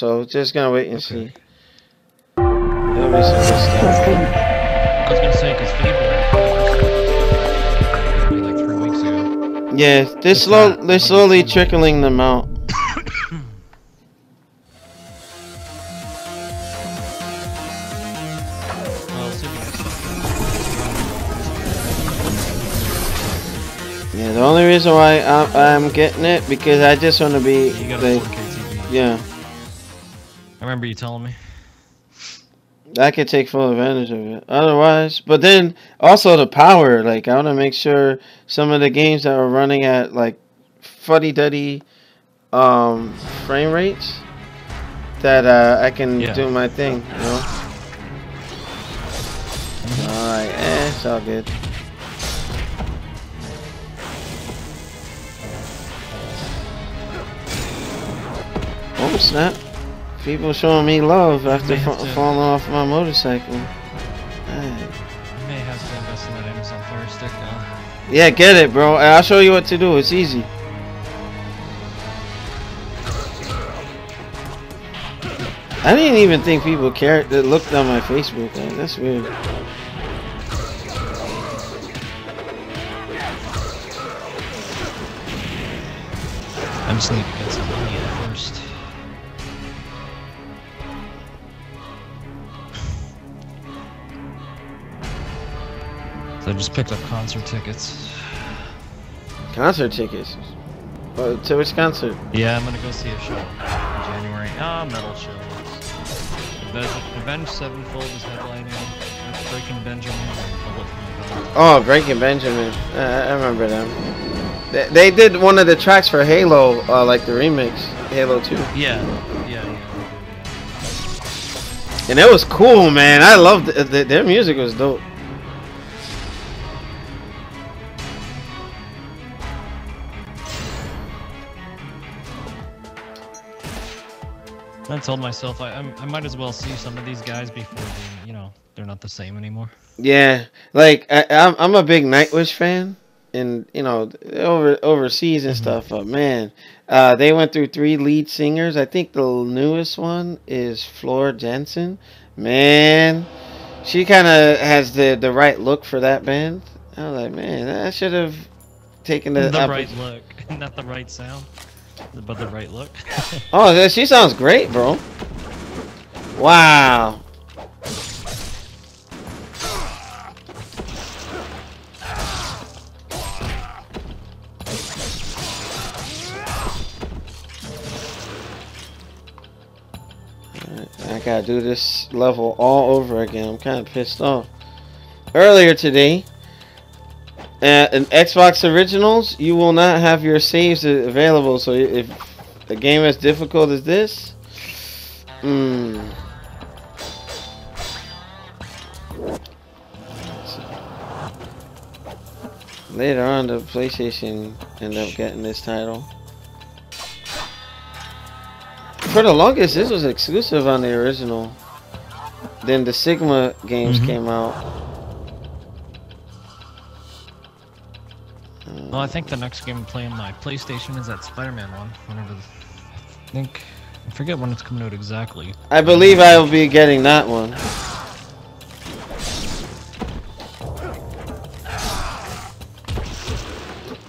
So just gonna wait and see. It'll be some good stuff. I was gonna say because Fable like 3 weeks ago. Yeah, they're slowly trickling them out. Yeah, the only reason why I'm getting it because I just want to be. You got a 4K TV. Yeah. I remember you telling me. I could take full advantage of it. Otherwise, but then also the power. Like I want to make sure some of the games that are running at like fuddy-duddy frame rates that I can do my thing. You know. All right, it's all good. Oh snap! People showing me love after falling off my motorcycle. Hey. You may have to invest in that Amazon Fire Stick now. Yeah, get it, bro. I'll show you what to do. It's easy. I didn't even think people cared that looked on my Facebook. Man. That's weird. I just need to get some money in first. So I just picked up concert tickets. Concert tickets? To which concert? Yeah, I'm gonna go see a show in January. Metal show. Avenged Sevenfold is headlining. Breaking Benjamin. Oh, Breaking Benjamin. I remember them. They did one of the tracks for Halo, like the remix, Halo 2. Yeah. And it was cool, man. I loved it. Their music was dope. I told myself I might as well see some of these guys before they're not the same anymore. Yeah, like I'm a big Nightwish fan, and overseas and stuff. But man, they went through 3 lead singers. I think the newest one is Floor Jansen. Man, she kind of has the right look for that band. I was like, man, I should have taken the right look, not the right sound. But the right look. Oh, she sounds great, bro. Wow. I gotta do this level all over again. I'm kind of pissed off. Earlier today, in Xbox Originals, you will not have your saves available. So if a game as difficult as this, later on, the PlayStation ended up getting this title. For the longest, this was exclusive on the original. Then the Sigma games came out. Well, I think the next game I'm playing on my PlayStation is that Spider-Man one. I forget when it's coming out exactly. I believe I will be getting that one.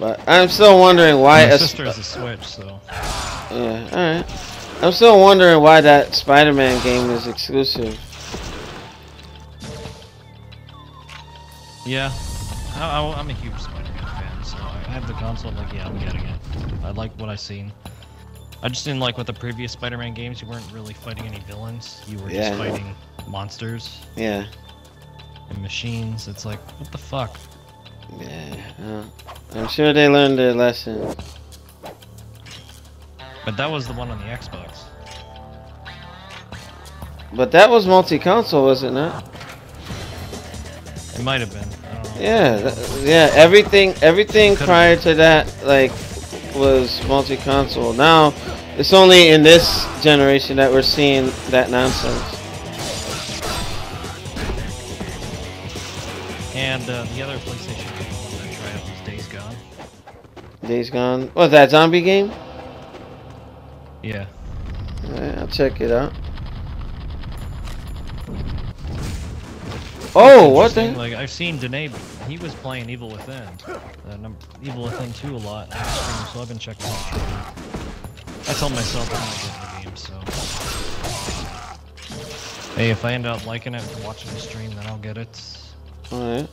But I'm still wondering why. My sister has a Switch, so. Yeah, alright. I'm still wondering why that Spider-Man game is exclusive. Yeah, I'm a huge Spider-Man fan, so I have the console. I'm like, yeah, I'm getting it. I like what I've seen. I just didn't like with the previous Spider-Man games. You weren't really fighting any villains. You were just fighting monsters. Yeah. And machines. It's like, what the fuck? Yeah. I'm sure they learned their lesson. But that was the one on the Xbox. But that was multi-console, was it not? It might have been. Yeah, everything prior to that, like, was multi-console. Now, it's only in this generation that we're seeing that nonsense. And the other PlayStation game I wanted to try out was Days Gone. Days Gone? What, that zombie game? Yeah. Yeah, I'll check it out. Oh, what the? Like, I've seen Danae, he was playing Evil Within. Evil Within 2 a lot on stream, so I've been checking out the trailer. I told myself I'm gonna get in the game, so. Hey, if I end up liking it and watching the stream, then I'll get it. Alright.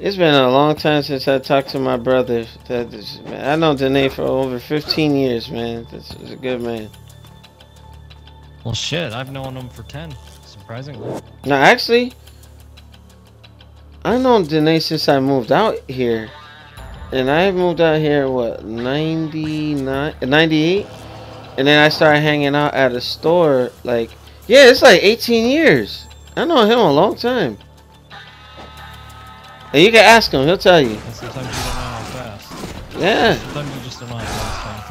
It's been a long time since I talked to my brother. I know Danae for over 15 years, man. This is a good man. Well, shit, I've known him for 10, surprisingly. No, actually, I've known Danae since I moved out here. And I moved out here, what, 99, 98? And then I started hanging out at a store, like, yeah, it's like 18 years. I know him a long time. And you can ask him, he'll tell you. And sometimes you don't know how fast. Yeah. Sometimes you just don't know how fast time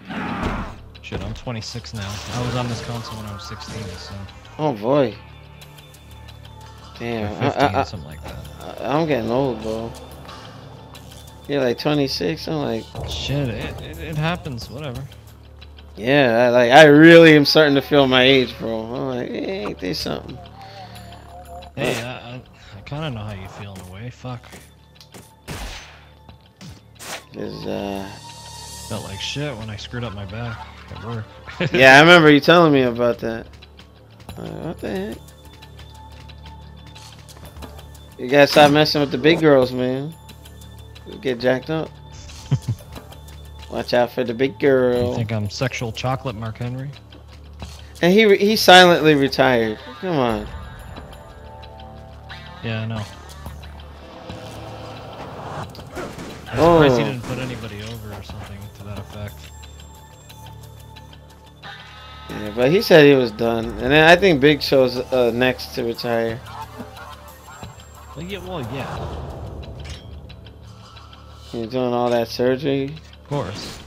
flies. Shit, I'm 26 now. I was on this console when I was 16, so. Oh boy. Damn. 15, something like that. I'm getting old, bro. You're like 26. I'm like. Shit, it happens. Whatever. Yeah, I really am starting to feel my age, bro. I'm like, hey, ain't there something? Hey, I kind of know how you feel in a way. Fuck. Felt like shit when I screwed up my back at work. Yeah, I remember you telling me about that. What the heck? You gotta stop messing with the big girls, man. You get jacked up. Watch out for the big girl. You think I'm sexual chocolate, Mark Henry? And he silently retired. Come on. Yeah, I know. I'm Oh. surprised he didn't put anybody over or something to that effect. Yeah, but he said he was done. And then I think Big Show's next to retire. Well, yeah. He's doing all that surgery. Of course.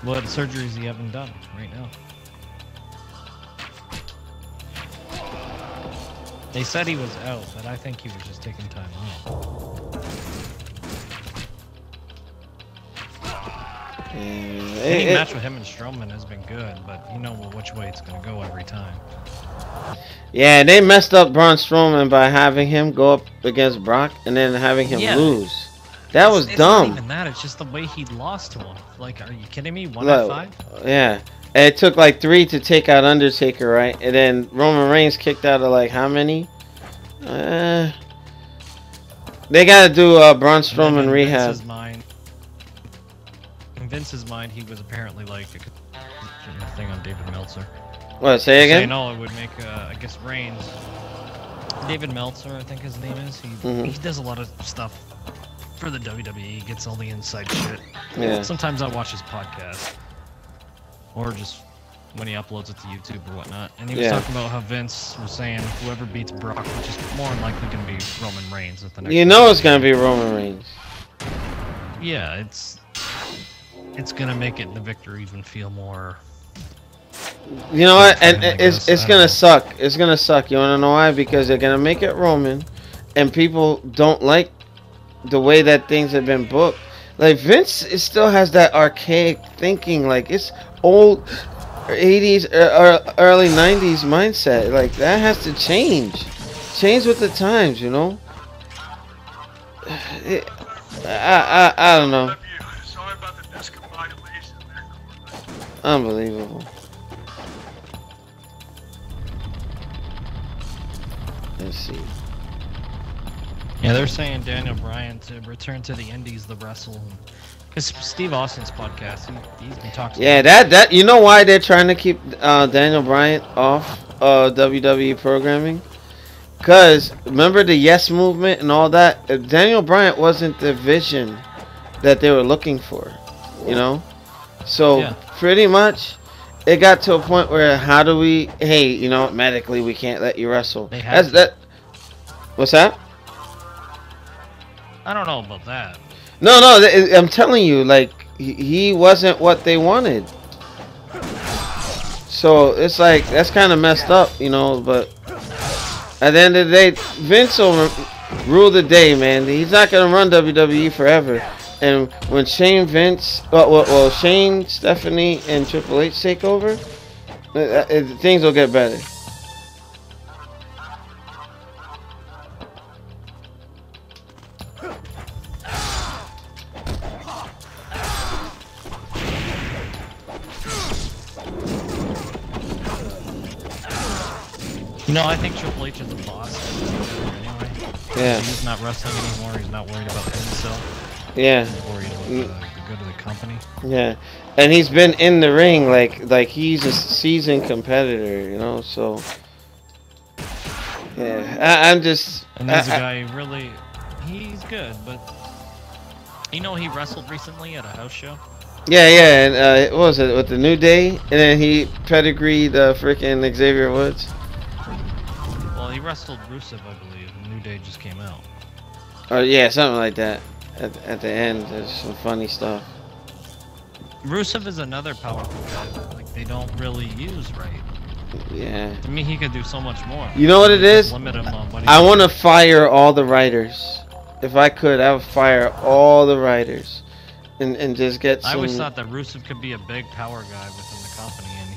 What surgeries he haven't done right now? They said he was out, but I think he was just taking time off. Any match with him and Strowman has been good, but you know which way it's gonna go every time. Yeah, they messed up Braun Strowman by having him go up against Brock and then having him lose. That was dumb. It's not even that, it's just the way he lost to him. Like, are you kidding me? 1-5? Yeah. And it took like 3 to take out Undertaker, right? And then Roman Reigns kicked out of like how many? They gotta do Braun Strowman rehab. In Vince's mind, he was apparently like a thing on David Meltzer. What, say again? No, it would make, I guess, Reigns. David Meltzer, I think his name is. He does a lot of stuff for the WWE, gets all the inside shit. Yeah. Sometimes I watch his podcast. Or just when he uploads it to YouTube or whatnot. And he was talking about how Vince was saying whoever beats Brock, which is more than likely going to be Roman Reigns at the next. You know it's going to be Roman Reigns. Yeah, it's going to make it the victory even feel more. You know what? And it's gonna suck. It's gonna suck. You wanna know why? Because they're gonna make it Roman, and people don't like the way that things have been booked. Like Vince, still has that archaic thinking. Like it's old 80s or early 90s mindset. Like that has to change. Change with the times. You know. I don't know. Unbelievable. Let's see. Yeah, they're saying Daniel Bryan to return to the Indies to wrestle. Because Steve Austin's podcast, he's been talking. Yeah, that you know why they're trying to keep Daniel Bryan off WWE programming? Because remember the Yes movement and all that. Daniel Bryan wasn't the vision that they were looking for, you know. So pretty much, it got to a point where how do we? Hey, you know, medically we can't let you wrestle. That's that. What's that? I don't know about that. No, I'm telling you, like he wasn't what they wanted. So it's like that's kind of messed up, you know. But at the end of the day, Vince will rule the day, man. He's not gonna run WWE forever. And when Shane, Vince, Shane, Stephanie, and Triple H take over, things will get better. You know, I think Triple H is a boss anyway. Yeah. He's not wrestling anymore. He's not worried about himself. Yeah. He's worried about the good of the company. Yeah, and he's been in the ring like he's a seasoned competitor, you know. So yeah, I'm just. And there's a guy really, he's good, but you know he wrestled recently at a house show. Yeah, and what was it with the New Day, and then he pedigreed freaking Xavier Woods. Well, he wrestled Rusev, I believe. And New Day just came out. Or yeah, something like that. At the end, there's some funny stuff. Rusev is another powerful guy that, like, they don't really use right. Yeah. I mean, he could do so much more. You know what it is? Limit him on what he I want to fire all the writers. If I could, I would fire all the writers, and just get some. I always thought that Rusev could be a big power guy within the company, and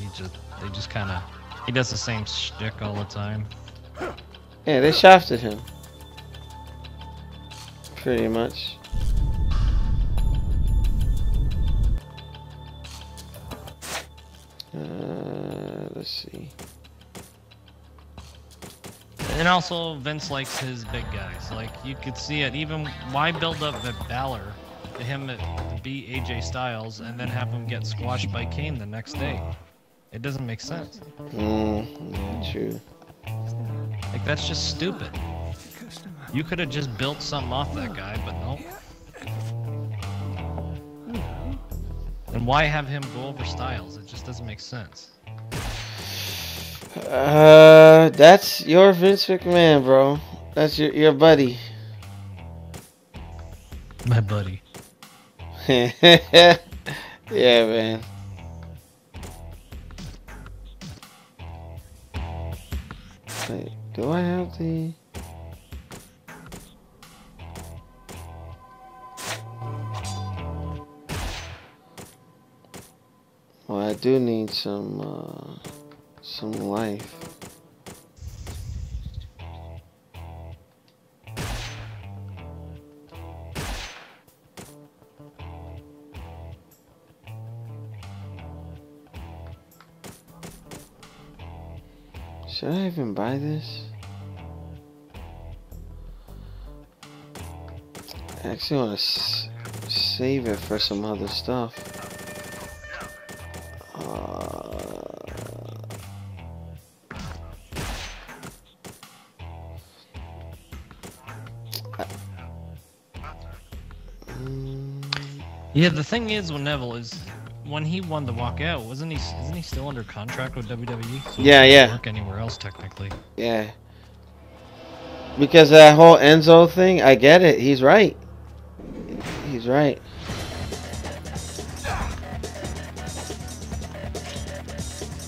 they just kind of, he does the same shtick all the time. Yeah, they shafted him. Pretty much. Let's see. And also, Vince likes his big guys. Like, you could see it. Even, why build up the Balor to him to beat AJ Styles and then have him get squashed by Kane the next day? It doesn't make sense. Yeah, true. Like, that's just stupid. You could have just built something off that guy, but nope. And why have him go over Styles? It just doesn't make sense. That's your Vince McMahon, bro. That's your buddy. My buddy. Yeah, man. Wait, do I have the... Well, I do need some life. Should I even buy this? I actually want to save it for some other stuff. Yeah, the thing is with Neville is when he won the walkout, isn't he still under contract with WWE? So Yeah, he yeah. can't work anywhere else technically. Yeah. Because that whole Enzo thing, I get it. He's right. He's right.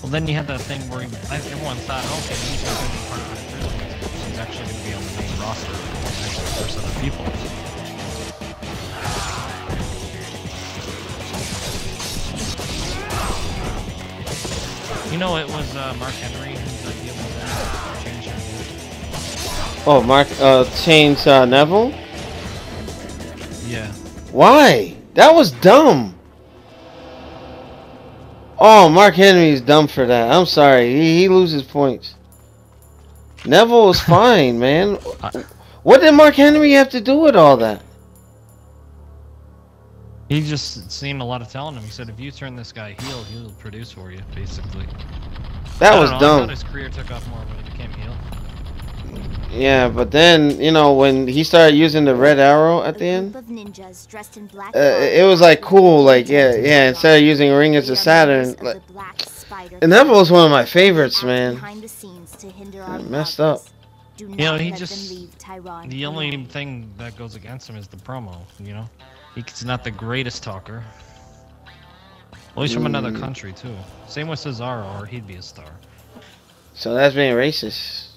Well, then you had that thing where everyone thought, okay, he's not going to be part of the prison. He's actually going to be on the main roster for other people. You know, it was Mark Henry whose idea was that change him. Oh, Mark, change Neville? Yeah. Why? That was dumb. Oh, Mark Henry's dumb for that. I'm sorry. He loses points. Neville was fine, man. What did Mark Henry have to do with all that? He just seen a lot of talent in him. He said, if you turn this guy heel, he'll produce for you, basically. That was I dumb. thought his career took off more when he became heel. Yeah, but then, you know, when he started using the red arrow at the end, it was like cool, like, yeah, instead of using Ring as a Saturn, like, and that was one of my favorites, man. I messed up. You know, he just, the only thing that goes against him is the promo, you know? He's not the greatest talker. Well, he's from another country, too. Same with Cesaro, or he'd be a star. So that's being racist.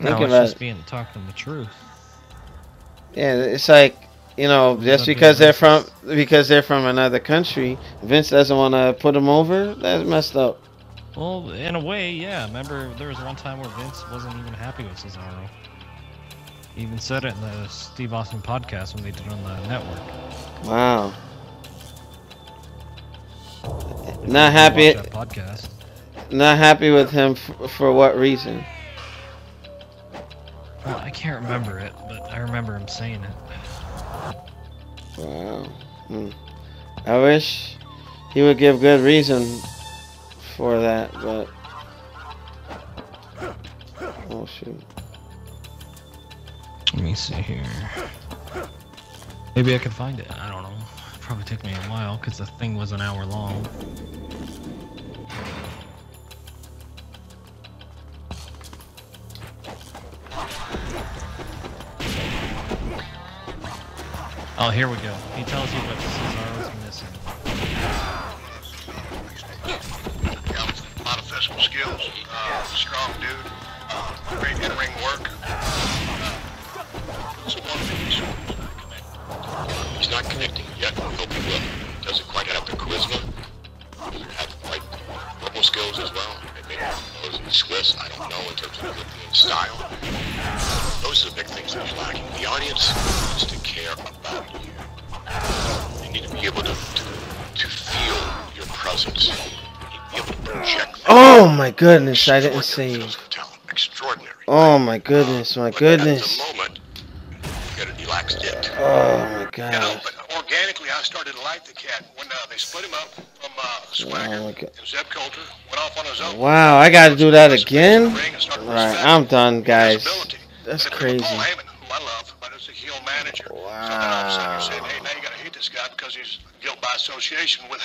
No, it's just being talking the truth. Yeah, it's like, you know, just because they're from another country, Vince doesn't want to put them over. That's messed up. Well, in a way, yeah. Remember, there was one time where Vince wasn't even happy with Cesaro. He even said it in the Steve Austin podcast when they did it on the network. Wow. Not happy. That podcast. Not happy with him for what reason? Well, I can't remember it, but I remember him saying it. Wow. I wish he would give good reason for that, but oh shoot. Let me see here. Maybe I could find it. I don't know. It'd probably take me a while because the thing was an hour long. Oh, here we go. He tells you what Cesaro's missing. Yeah, a lot of physical skills. Strong dude. Great in-ring work. So one thing he's not connecting yet. I hope he will. Doesn't quite have the charisma. Doesn't have quite football skills as well. Maybe he's Swiss. I don't know in terms of European style. Those are the big things that he's lacking. The audience needs to care about you. They need to be able to feel your presence. You need to be able to project. Oh my goodness! I didn't save. Extraordinary. Oh my goodness! My goodness. At the moment, you gotta relax it. Oh my god. You know, but organically, I started to like the cat when they split him up from Swagger and Zeb Coulter went off on his own. Wow, I gotta do that again. Right, I'm done, guys. That's crazy. Paul Heyman, who I love, but as a heel manager. Wow. So then all of a sudden you're saying, hey, now you gotta hate this guy because he's guilt by association with